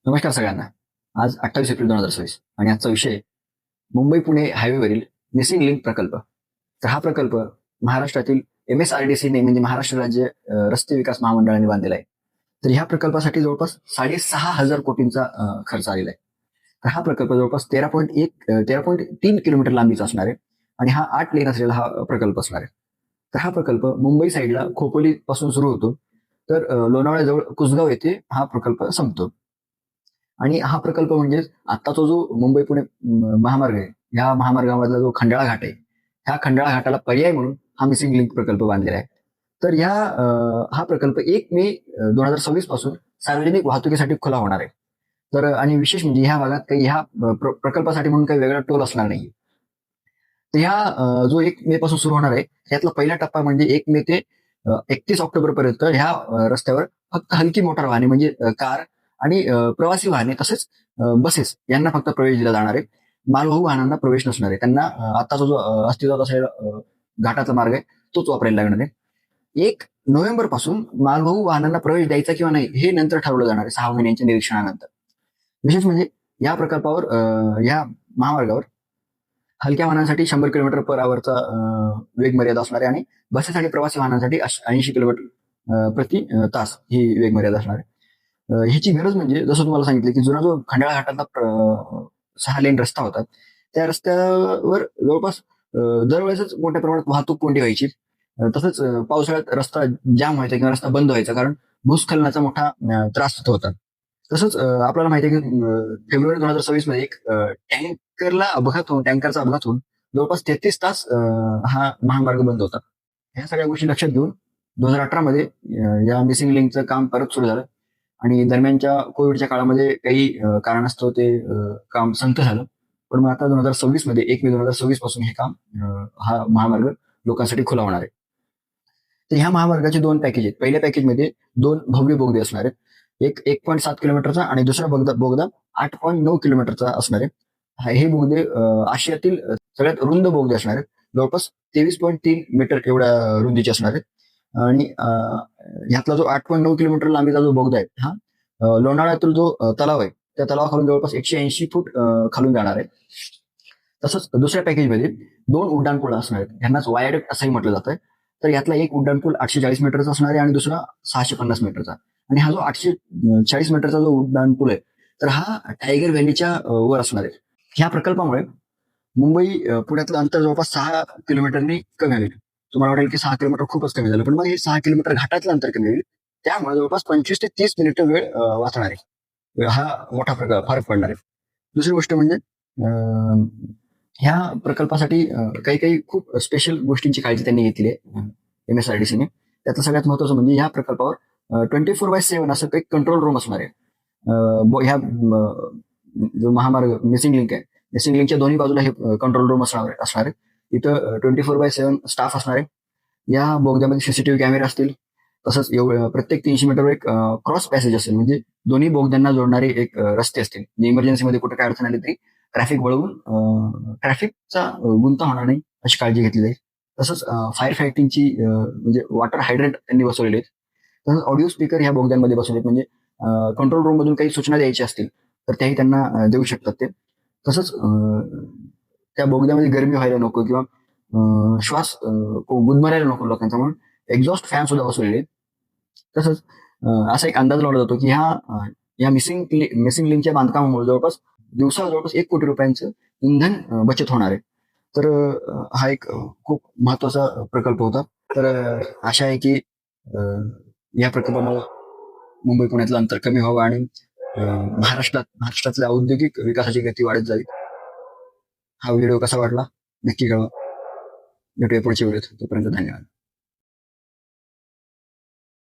नमस्कार सगळ्यांना. आज 28 एप्रिल 2026 आणि आजचा विषय मुंबई पुणे हायवेवरील मिसिंग लिंक प्रकल्प. तर हा प्रकल्प महाराष्ट्रातील MSRDCने म्हणजे महाराष्ट्र राज्य रस्ते विकास महामंडळाने बांधलेला आहे. तर ह्या प्रकल्पासाठी जवळपास 6,500 कोटींचा खर्च आलेला आहे. तर हा प्रकल्प जवळपास 13.3 किलोमीटर लांबीचा असणार आहे आणि हा 8 लेन असलेला हा प्रकल्प असणार आहे. तर हा प्रकल्प मुंबई साईडला खोपोली पासून सुरू होतो, तर लोणावळ्याजवळ कुसगाव येथे हा प्रकल्प संपतो. आणि हा प्रकल्प म्हणजे आता तो जो मुंबई पुणे महामार्ग आहे, ह्या महामार्गामधला जो खंडाळा घाट आहे, ह्या खंडाळा घाटाला पर्याय म्हणून हा मिसिंग लिंक प्रकल्प बांधलेला आहे. तर हा प्रकल्प 1 मे 2026 पासून सार्वजनिक वाहतुकीसाठी खुला होणार आहे. तर आणि विशेष म्हणजे ह्या भागात काही ह्या प्रकल्पासाठी म्हणून काही वेगळा टोल असणार नाही. तर जो 1 मे पासून सुरू होणार आहे, त्यातला पहिला टप्पा म्हणजे 1 मे ते 31 ऑक्टोबर पर्यंत ह्या रस्त्यावर फक्त हलकी मोटार वाहने म्हणजे कार आणि प्रवासी वाहने तसेच बसेस यांना फक्त प्रवेश दिला जाणार आहे. मालवाहू वाहनांना प्रवेश नसणार आहे. त्यांना आताचा जो अस्तित्वात असलेला घाटाचा मार्ग आहे तोच वापरायला लागणार आहे. 1 नोव्हेंबर पासून मालवाहू वाहनांना प्रवेश द्यायचा किंवा नाही हे नंतर ठरवलं जाणार आहे 6 महिन्यांच्या निरीक्षणानंतर. विशेष म्हणजे या प्रकल्पावर या महामार्गावर हलक्या वाहनांसाठी 100 किलोमीटर पर आवरचा वेग मर्यादा असणार आहे आणि बसेस आणि प्रवासी वाहनांसाठी 80 किलोमीटर प्रति तास ही वेग मर्यादा असणार आहे. ह्याची गरज म्हणजे जसं तुम्हाला सांगितलं की जुना जो खंडाळा घाटातला 6 लेन रस्ता होता, त्या रस्त्यावर जवळपास दरवेळेसच मोठ्या प्रमाणात वाहतूक कोंडी व्हायची. तसंच पावसाळ्यात रस्ता जाम व्हायचा किंवा रस्ता बंद व्हायचा, कारण भूस्खलनाचा मोठा त्रास तिथं होता. तसंच आपल्याला माहिती आहे की फेब्रुवारी 2026 मध्ये एक टँकरचा अपघात होऊन जवळपास 33 तास हा महामार्ग बंद होता. ह्या सगळ्या गोष्टी लक्षात घेऊन 2018 मध्ये या मिसिंग लिंकचं काम परत सुरू झालं आणि दरम्यानच्या कोविडच्या काळामध्ये काही कारणास्तव ते काम संथ झालं. पण मग आता 2026 मध्ये 1 मे 2026 पासून हे काम हा महामार्ग लोकांसाठी खुला होणार आहे. तर ह्या महामार्गाचे 2 पॅकेज आहेत. पहिल्या पॅकेजमध्ये 2 भव्य बोगदे असणार आहेत. एक 1.7 किलोमीटरचा आणि दुसरा बोगदा 8.9 किलोमीटरचा असणार आहे. हे बोगदे आशियातील सगळ्यात रुंद बोगदे असणार आहेत. जवळपास 23.3 मीटर एवढ्या रुंदीचे असणार आहेत. आणि ह्यातला जो 8.9 किलोमीटर लांबीचा जो बोगदा आहे हा लोणावळ्यातील जो तलाव आहे त्या तलावाखालून जवळपास 180 फूट खालून जाणार आहे. तसंच दुसऱ्या पॅकेजमध्ये 2 उड्डाणपूल असणार आहेत. ह्यांनाच वायडक्ट असंही म्हटलं जातं. तर यातला एक उड्डाणपूल 840 मीटरचा असणार आहे आणि दुसरा 650 मीटरचा. आणि हा जो 840 मीटरचा जो उड्डाणपूल आहे तर हा टायगर व्हॅलीच्या वर असणार आहे. ह्या प्रकल्पामुळे मुंबई पुण्यातलं अंतर जवळपास 6 किलोमीटरनी कमी होईल. तुम्हाला वाटेल की 6 किलोमीटर खूपच कमी झालं, पण मग हे 6 किलोमीटर घाटातलं अंतर कमी होईल. त्यामुळे जवळपास 25 ते 30 मिनिटं वेळ वाचणार आहे. हा मोठा फरक पडणार आहे. दुसरी गोष्ट म्हणजे ह्या प्रकल्पासाठी काही काही खूप स्पेशल गोष्टींची काळजी त्यांनी घेतली आहे MSRDCने. त्यातलं सगळ्यात महत्वाचं म्हणजे ह्या प्रकल्पावर 24/7 असं काही कंट्रोल रूम असणार आहे. ह्या जो महामार्ग मिसिंग लिंक आहे, मिसिंग लिंकच्या दोन्ही बाजूला हे कंट्रोल रूम असणार आहे. इथं 24/7 स्टाफ असणार आहे. या बोगद्यामध्ये सीसीटीव्ही कॅमेरे असतील. तसंच प्रत्येक 300 मीटरवर एक क्रॉस पॅसेज असेल, म्हणजे दोन्ही बोगद्यांना जोडणारे एक रस्ते असतील. इमर्जन्सीमध्ये कुठे काय अडचण आली तरी ट्रॅफिक वळवून ट्रॅफिकचा गुंता होणार नाही अशी काळजी घेतली जाईल. तसंच फायर फायटिंगची म्हणजे वॉटर हायड्रंट त्यांनी बसवलेले आहेत. तसंच ऑडिओ स्पीकर ह्या बोगद्यांमध्ये बसवलेत, म्हणजे कंट्रोल रूम मधून काही सूचना द्यायची असतील तर त्याही त्यांना देऊ शकतात ते. तसंच त्या बोगद्यामध्ये गरमी व्हायला नको किंवा श्वास गुदमरायला नको लोकांचा, म्हणून एक्झॉस्ट फॅन सुद्धा बसवलेले. तसंच असा एक अंदाज लावला जातो की या मिसिंग लिंकच्या बांधकामामुळे दिवसाला जवळपास 1 कोटी रुपयांचं इंधन बचत होणार आहे. तर हा एक खूप महत्वाचा प्रकल्प होता. तर आशा आहे की या प्रकल्पामुळे मुंबई पुण्यातलं अंतर कमी व्हावं आणि महाराष्ट्रातल्या औद्योगिक विकासाची गती वाढत जावी. हा व्हिडिओ कसा वाटला नक्की कळवा. भेटूया पुढच्या व्हिडिओत. तोपर्यंत धन्यवाद.